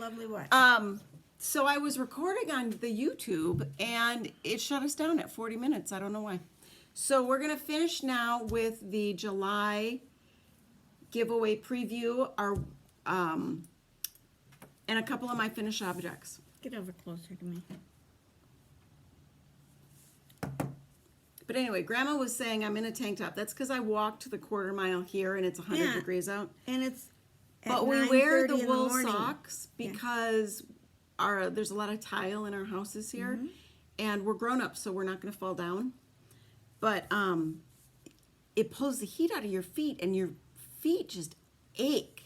lovely what? So I was recording on the YouTube and it shut us down at 40 minutes. I don't know why. So we're going to finish now with the July giveaway preview, and a couple of my finished objects. Get over closer to me. But anyway, Grandma was saying I'm in a tank top. That's because I walked the quarter mile here and it's 100 degrees out. And it's But we wear the wool morning. socks because there's a lot of tile in our houses here, and we're grown up, so we're not going to fall down. But it pulls the heat out of your feet, and your feet just ache.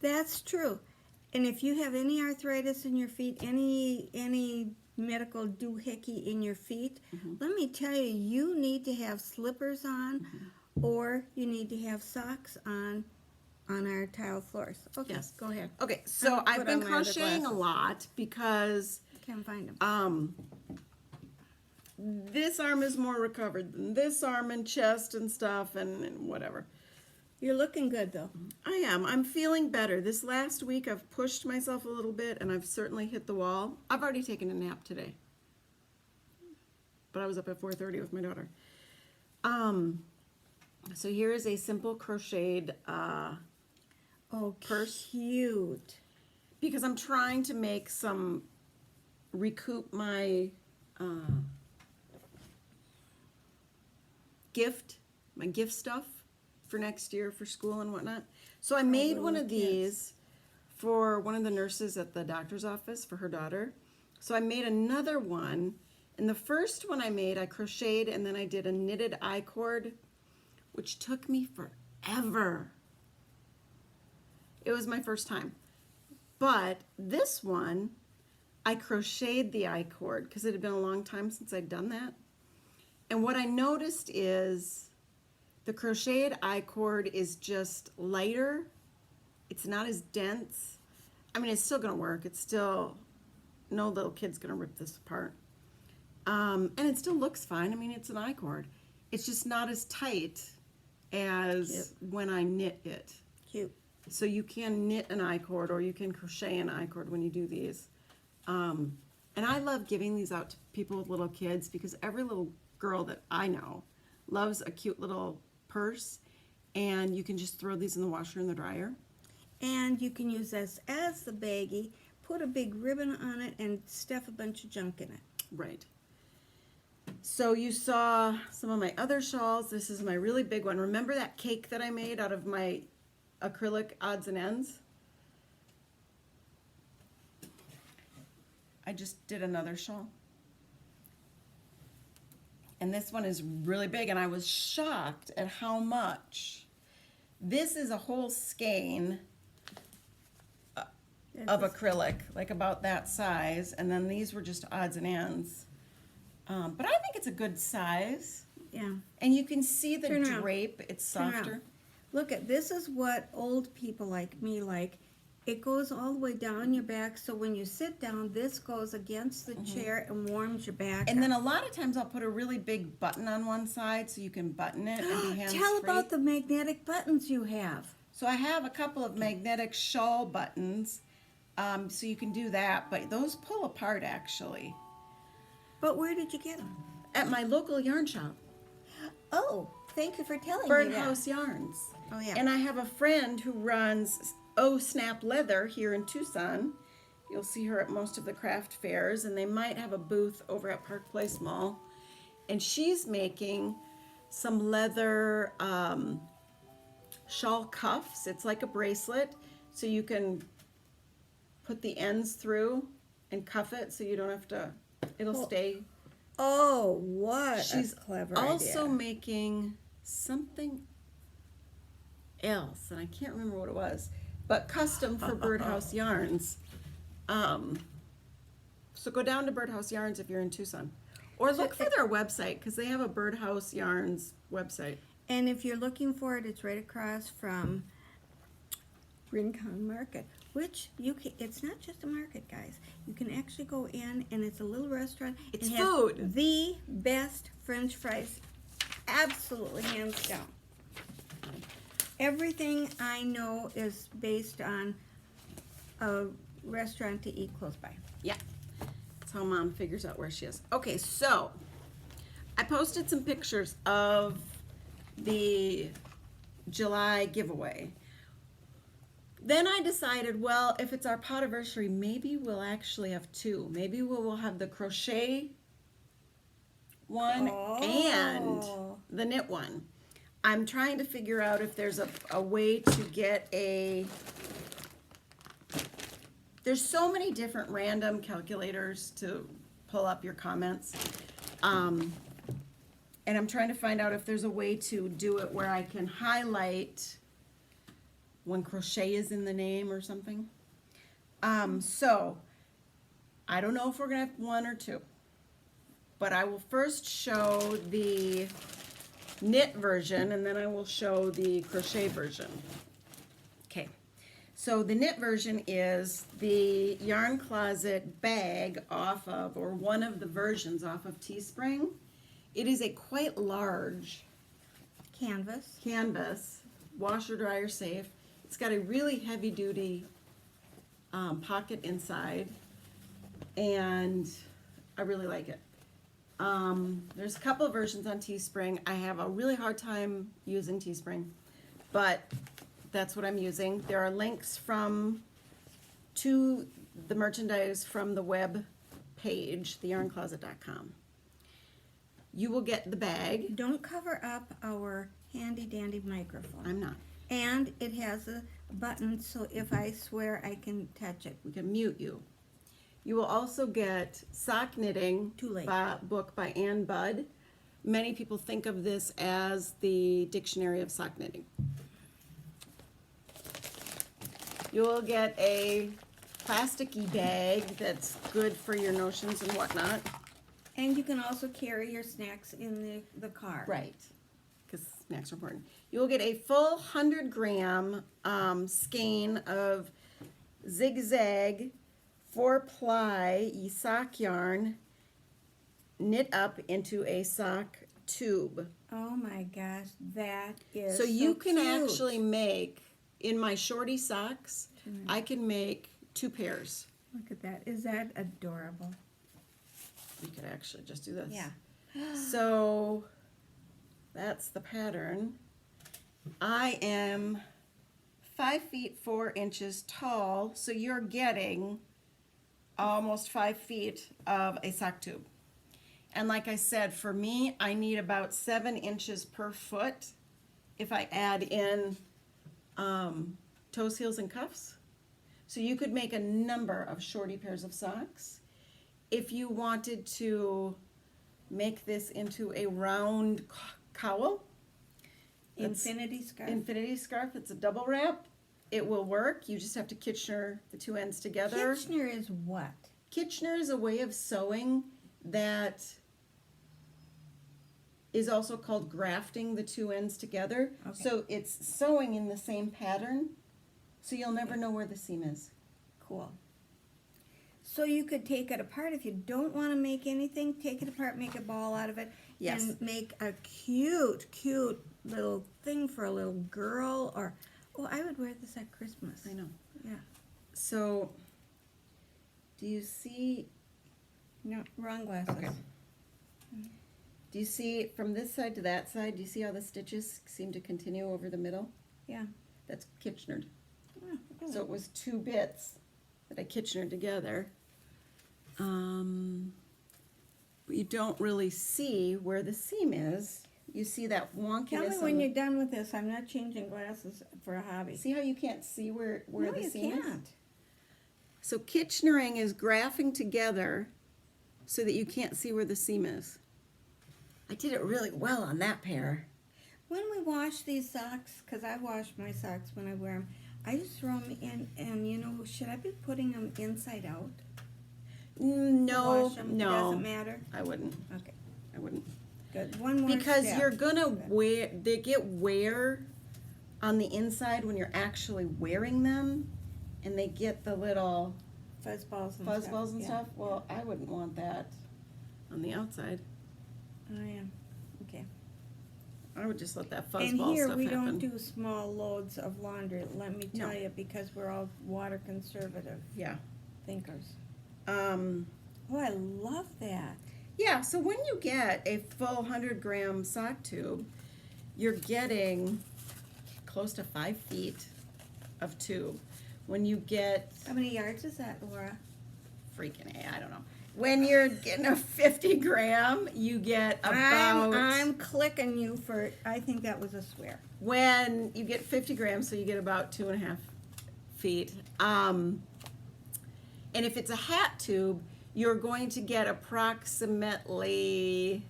That's true. And if you have any arthritis in your feet, any medical doohickey in your feet, let me tell you, you need to have slippers on, or you need to have socks on our tile floors. Okay, Yes. go ahead. Okay, so I've been crocheting a lot because Can't find them. this arm is more recovered than this arm and chest and stuff and whatever. You're looking good, though. I am. I'm feeling better. This last week I've pushed myself a little bit and I've certainly hit the wall. I've already taken a nap today. But I was up at 4:30 with my daughter. So here is a simple crocheted purse. Cute. Because I'm trying to make recoup my gift stuff for next year for school and whatnot. So I made one of these for one of the nurses at the doctor's office for her daughter. So I made another one, and the first one I made, I crocheted and then I did a knitted I-cord, which took me forever. It was my first time. But this one, I crocheted the I-cord because it had been a long time since I'd done that. And what I noticed is the crocheted I-cord is just lighter. It's not as dense. I mean, it's still going to work. It's still, no little kid's going to rip this apart. And it still looks fine. I mean, it's an I-cord. It's just not as tight as when I knit it. Cute. So you can knit an I-cord or you can crochet an I-cord when you do these. And I love giving these out to people with little kids because every little girl that I know loves a cute little purse, and you can just throw these in the washer and the dryer. And you can use this as the baggie, put a big ribbon on it, and stuff a bunch of junk in it. Right. So you saw some of my other shawls. This is my really big one. Remember that cake that I made out of my acrylic odds and ends? I just did another shawl. And this one is really big, and I was shocked at how much. This is a whole skein of acrylic, like about that size, and then these were just odds and ends. But I think it's a good size. Yeah. And you can see the Turn around. drape, it's Turn around. softer. Look at this is what old people like me like. It goes all the way down your back, so when you sit down, this goes against the chair and warms your back. And then a lot of times I'll put a really big button on one side so you can button it and be hands-free. Tell about the magnetic buttons you have. So I have a couple of magnetic shawl buttons, so you can do that, but those pull apart actually. But where did you get them? At my local yarn shop, Oh, thank you for telling me that. Birdhouse Yarns. Oh, yeah. And I have a friend who runs Snap Leather here in Tucson. You'll see her at most of the craft fairs, and they might have a booth over at Park Place Mall. And she's making some leather shawl cuffs. It's like a bracelet, so you can put the ends through and cuff it so you don't have to, it'll stay. Oh, what She's a clever also idea. making something else, and I can't remember what it was, but custom for Birdhouse Yarns. So go down to Birdhouse Yarns if you're in Tucson. Or look for their website, because they have a Birdhouse Yarns website. And if you're looking for it, it's right across from Rincon Market, which you can, it's not just a market, guys. You can actually go in, and it's a little restaurant. It's It has food. The best French fries, absolutely hands down. Everything I know is based on a restaurant to eat close by. Yeah, that's how Mom figures out where she is. Okay, so I posted some pictures of the July giveaway. Then I decided, well, if it's our Potiversary, maybe we'll actually have two. Maybe we'll have the crochet one and the knit one. I'm trying to figure out if there's a way to get there's so many different random calculators to pull up your comments. And I'm trying to find out if there's a way to do it where I can highlight when crochet is in the name or something. So I don't know if we're gonna have one or two, but I will first show the knit version and then I will show the crochet version. Okay, so the knit version is the Yarn Closet bag off of, or one of the versions off of Teespring. It is a quite large canvas, washer dryer safe. It's got a really heavy duty pocket inside, and I really like it. There's a couple of versions on Teespring. I have a really hard time using Teespring, but that's what I'm using. There are links to the merchandise from the web page, TheYarnCloset.com. You will get the bag. Don't cover up our handy dandy microphone. I'm not. And it has a button, so if I swear, I can touch it. We can mute you. You will also get Sock Knitting Too late. book by Ann Budd. Many people think of this as the dictionary of sock knitting. You will get a plasticky bag that's good for your notions and whatnot. And you can also carry your snacks in the car. Right, because snacks are important. You'll get a full 100-gram skein of zigzag 4-ply sock yarn knit up into a sock tube. Oh my gosh, that is So you can cute. actually make, in my shorty socks, I can make 2 pairs. Look at that. Is that adorable? You could actually just do this. Yeah. So that's the pattern. I am 5 feet 4 inches tall, so you're getting almost 5 feet of a sock tube. And like I said, for me, I need about 7 inches per foot if I add in toes, heels, and cuffs. So you could make a number of shorty pairs of socks. If you wanted to make this into a round cowl, Infinity scarf. infinity scarf, it's a double wrap, it will work. You just have to Kitchener the 2 ends together. Kitchener is what? Kitchener is a way of sewing that is also called grafting the 2 ends together. Okay. So it's sewing in the same pattern, so you'll never know where the seam is. Cool. So you could take it apart if you don't want to make anything. Take it apart, make a ball out of it, Yes. and make a cute, cute little thing for a little girl. Or, oh, I would wear this at Christmas. I know. Yeah. So, do you see? No, wrong glasses. Okay. Do you see from this side to that side? Do you see how the stitches seem to continue over the middle? Yeah. That's Kitchenered. Oh, really? So it was 2 bits that I Kitchenered together. But you don't really see where the seam is. You see that wonkiness. Tell me on when the- you're done with this. I'm not changing glasses for a hobby. See how you can't see where no, the you seam is? can't. So Kitchenering is graphing together so that you can't see where the seam is. I did it really well on that pair. When we wash these socks, because I wash my socks when I wear them, I just throw them in, and you know, should I be putting them inside out? No, Wash 'em? no, Doesn't matter? I wouldn't. Okay, I wouldn't. good. One more Because step. you're gonna wear, they get wear on the inside when you're actually wearing them, and they get the little Fuzz balls and fuzz stuff. balls and yeah. stuff. Well, I wouldn't want that on the outside. Oh, yeah. Okay. I would just let that And fuzzball here, stuff we happen. don't do small loads of laundry, let me No. tell you, because we're all water conservative Yeah. thinkers. Um, Oh, I love that. yeah, so when you get a full 100-gram sock tube, you're getting close to 5 feet of tube. When you get, How many yards is that, Laura? freaking A, I don't know. When you're getting a 50-gram, you get about, I'm clicking you for, I think that was a swear. when you get 50 grams, so you get about 2.5 feet. And if it's a hat tube, you're going to get approximately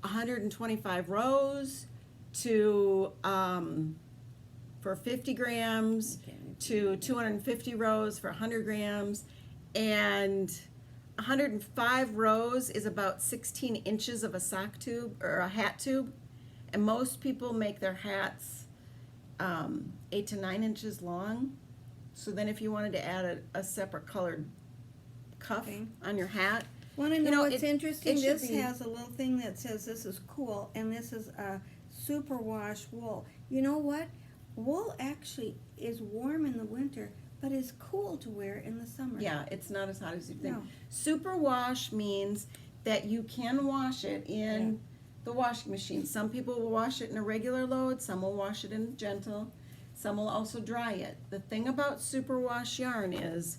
125 rows to for 50 grams to 250 rows for 100 grams, and 105 rows is about 16 inches of a sock tube or a hat tube, and most people make their hats 8 to 9 inches long. So then if you wanted to add a separate colored cuff Okay. on your hat, Want to You know know, what's interesting? it should This be- has a little thing that says this is cool, and this is a superwash wool. You know what? Wool actually is warm in the winter, but is cool to wear in the summer. yeah, it's not as hot as you think. No. Super wash means that you can wash it in the washing machine. Some people will wash it in a regular load, some will wash it in gentle, some will also dry it. The thing about super wash yarn is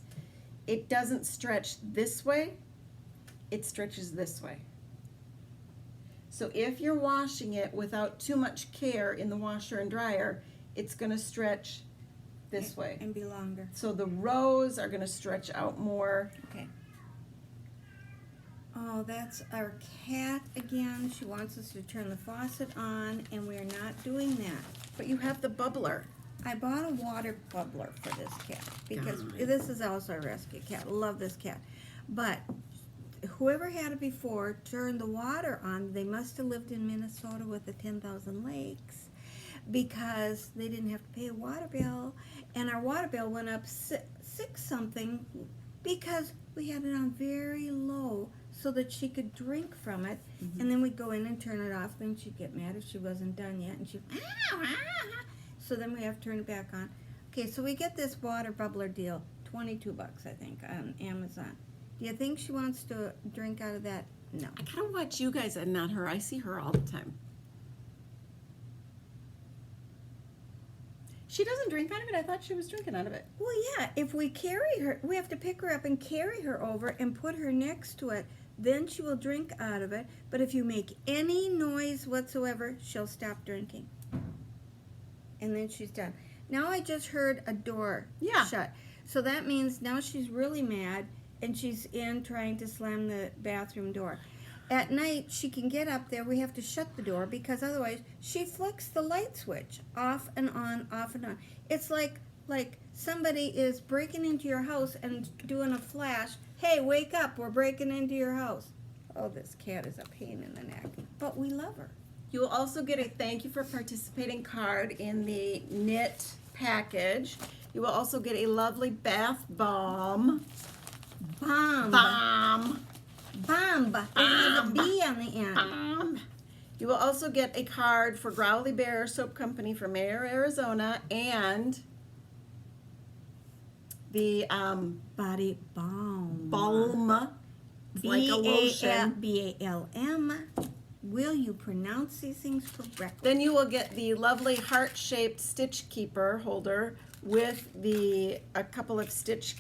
it doesn't stretch this way, it stretches this way. So if you're washing it without too much care in the washer and dryer, it's gonna stretch this way. And be longer. So the rows are gonna stretch out more. Okay. Oh, that's our cat again. She wants us to turn the faucet on, and we're not doing that. But you have the bubbler. I bought a water bubbler for this cat because God. this is also a rescue cat. Love this cat. But whoever had it before turned the water on. They must have lived in Minnesota with the 10,000 lakes because they didn't have to pay a water bill. And our water bill went up six something because we had it on very low so that she could drink from it. Mm-hmm. And then we'd go in and turn it off. Then she'd get mad if she wasn't done yet. And she'd, so then we have to turn it back on. Okay, so we get this water bubbler deal, $22, I think, on Amazon. Do you think she wants to drink out of that? No. I gotta watch you guys and not her. I see her all the time. She doesn't drink out of it? I thought she was drinking out of it. Well, yeah, if we carry her, we have to pick her up and carry her over and put her next to it. Then she will drink out of it. But if you make any noise whatsoever, she'll stop drinking. And then she's done. Now I just heard a door shut. So that means now she's really mad and she's in trying to slam the bathroom door. At night, she can get up there. We have to shut the door because otherwise she flicks the light switch off and on, off and on. It's like somebody is breaking into your house and doing a flash. Hey, wake up, we're breaking into your house. Oh, this cat is a pain in the neck. But we love her. You will also get a thank you for participating card in the knit package. You will also get a lovely bath bomb. Bomb. It has a B on the end. You will also get a card for Growly Bear Soap Company from Mayer, Arizona, and the Body balm. balm. It's like a lotion. B-A-L-M. Will you pronounce these things correctly? Then you will get the lovely heart-shaped stitch keeper holder with a couple of stitch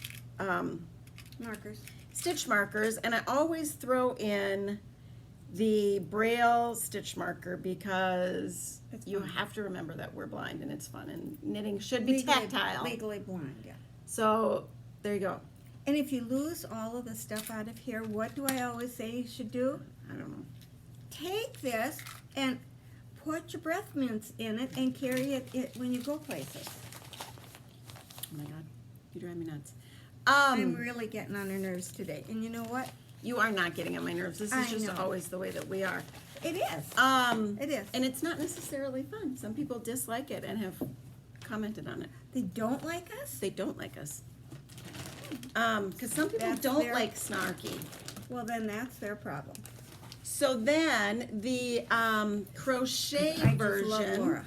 markers, and I always throw in the Braille stitch marker because It's you fun. have to remember that we're blind and it's fun, and knitting should be tactile. Legally blind, yeah. So there you go. And if you lose all of the stuff out of here, what do I always say you should do? I don't know. Take this and put your breath mints in it and carry it when you go places. Oh my God, you drive me nuts. I'm really getting on her nerves today. And you know what? You are not getting on my nerves. This is I just know. always the way that we are. It is. It is. And it's not necessarily fun. Some people dislike it and have commented on it. They don't like us? They don't like us. Because some people That's don't their- like snarky. Well, then that's their problem. So then the crochet I version. just love Laura.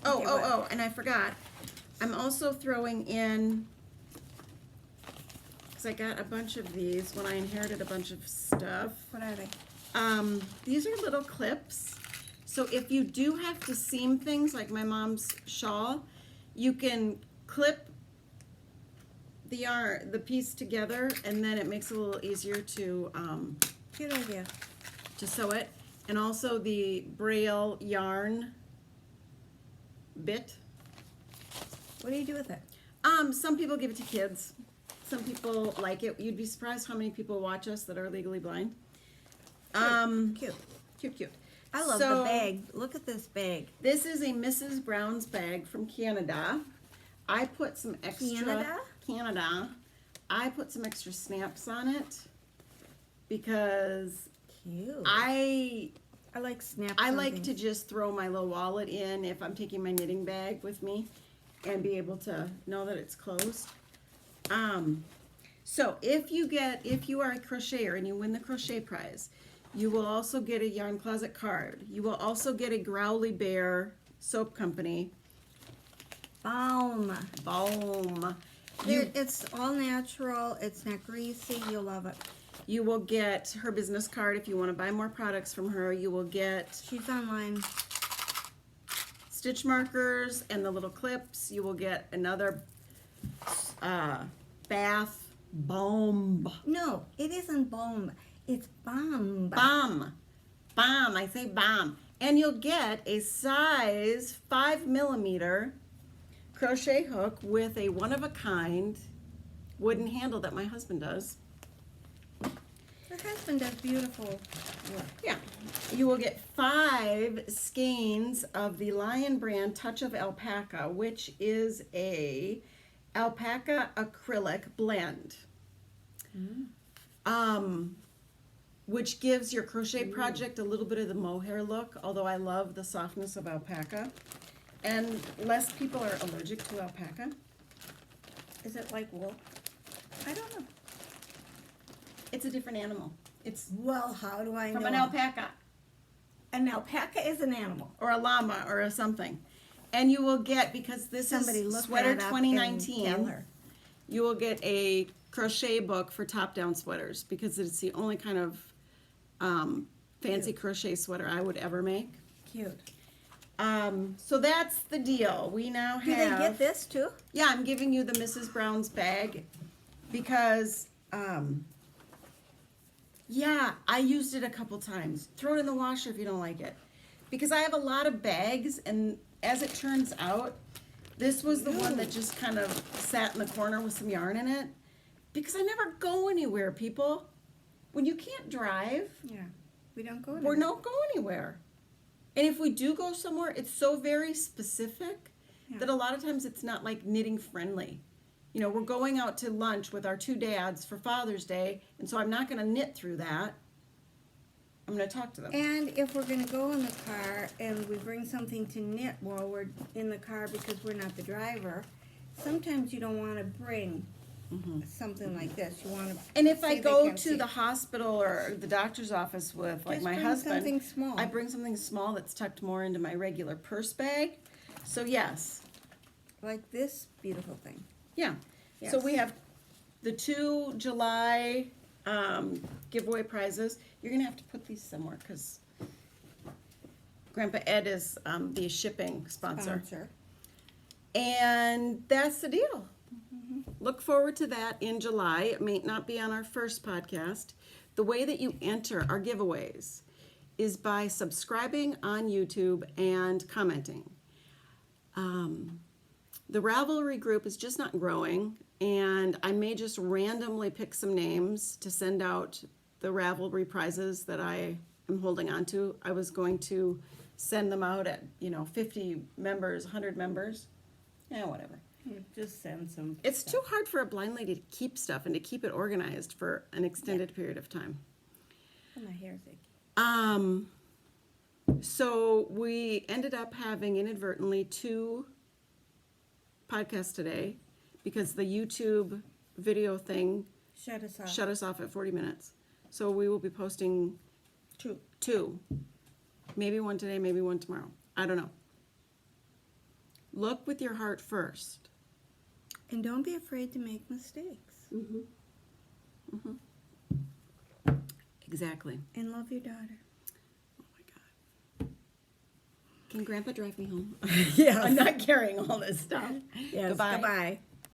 Oh, Okay, oh, what? oh, and I forgot. I'm also throwing in, because I got a bunch of these when I inherited a bunch of stuff. What are they? These are little clips. So if you do have to seam things, like my mom's shawl, you can clip the piece together, and then it makes it a little easier to Good idea. sew it. And also the Braille yarn bit. What do you do with it? Some people give it to kids. Some people like it. You'd be surprised how many people watch us that are legally blind. Cute. Cute, cute. I love So, the bag. Look at this bag. This is a Mrs. Brown's bag from Canada. I put some extra Canada. I put some extra snaps on it because Cute. I like snaps. like to just throw my little wallet in if I'm taking my knitting bag with me and be able to know that it's closed. So if you are a crocheter and you win the crochet prize, you will also get a Yarn Closet card. You will also get a Growly Bear soap company. Balm. You, It's all natural. It's not greasy. You'll love it. you will get her business card if you want to buy more products from her. You will get She's online. stitch markers and the little clips. You will get another bath bomb. No, it isn't balm. It's bomb. Bomb. I say bomb. And you'll get a size 5mm crochet hook with a one-of-a-kind wooden handle that my husband does. Her husband does beautiful work. Yeah. You will get 5 skeins of the Lion brand Touch of Alpaca, which is a alpaca acrylic blend. Which gives your crochet project a little bit of the mohair look, although I love the softness of alpaca. And less people are allergic to alpaca. Is it like wool? I don't know. It's a different animal. It's Well, how do I know? from an alpaca An alpaca is an animal. or a llama or a something. And you will get, because this Somebody is look Sweater that up and 2019, tell her. you will get a crochet book for top-down sweaters, because it's the only kind of fancy crochet sweater I would ever make. Cute. So that's the deal. We now have... Do they get this too? Yeah, I'm giving you the Mrs. Brown's bag because, yeah, I used it a couple times. Throw it in the washer if you don't like it. Because I have a lot of bags, and as it turns out, this was the one that just kind of sat in the corner with some yarn in it. Because I never go anywhere, people. When you can't drive, Yeah. We don't go we don't go anywhere. And if we do go somewhere, it's so very specific that a lot of times it's not like knitting friendly. You know, we're going out to lunch with our 2 dads for Father's Day, and so I'm not going to knit through that. I'm going to talk to them. And if we're going to go in the car and we bring something to knit while we're in the car because we're not the driver, sometimes you don't want to bring something like this. You want to. And if I go to the hospital or the doctor's office with, like, Just my bring husband, something small. I bring something small that's tucked more into my regular purse bag. So yes, Like this beautiful thing. yeah. So Yes. we have the 2 July giveaway prizes. You're gonna have to put these somewhere because Grandpa Ed is the shipping sponsor. And that's the deal. Look forward to that in July. It may not be on our first podcast. The way that you enter our giveaways is by subscribing on YouTube and commenting. The Ravelry group is just not growing, and I may just randomly pick some names to send out the Ravelry prizes that I am holding on to. I was going to send them out at, 50 members, 100 members. Yeah, whatever. Just send some. It's too hard for a blind lady to keep stuff and to keep it organized for an extended period of time. My hair's achy. So we ended up having inadvertently 2 podcasts today because the YouTube video thing Shut us off. shut us off at 40 minutes. So we will be posting Two. 2. Maybe one today, maybe one tomorrow. I don't know. Look with your heart first. And don't be afraid to make mistakes. Exactly. And love your daughter. Oh my God. Can Grandpa drive me home? Yes. I'm not carrying all this stuff. Yes. Goodbye. Goodbye.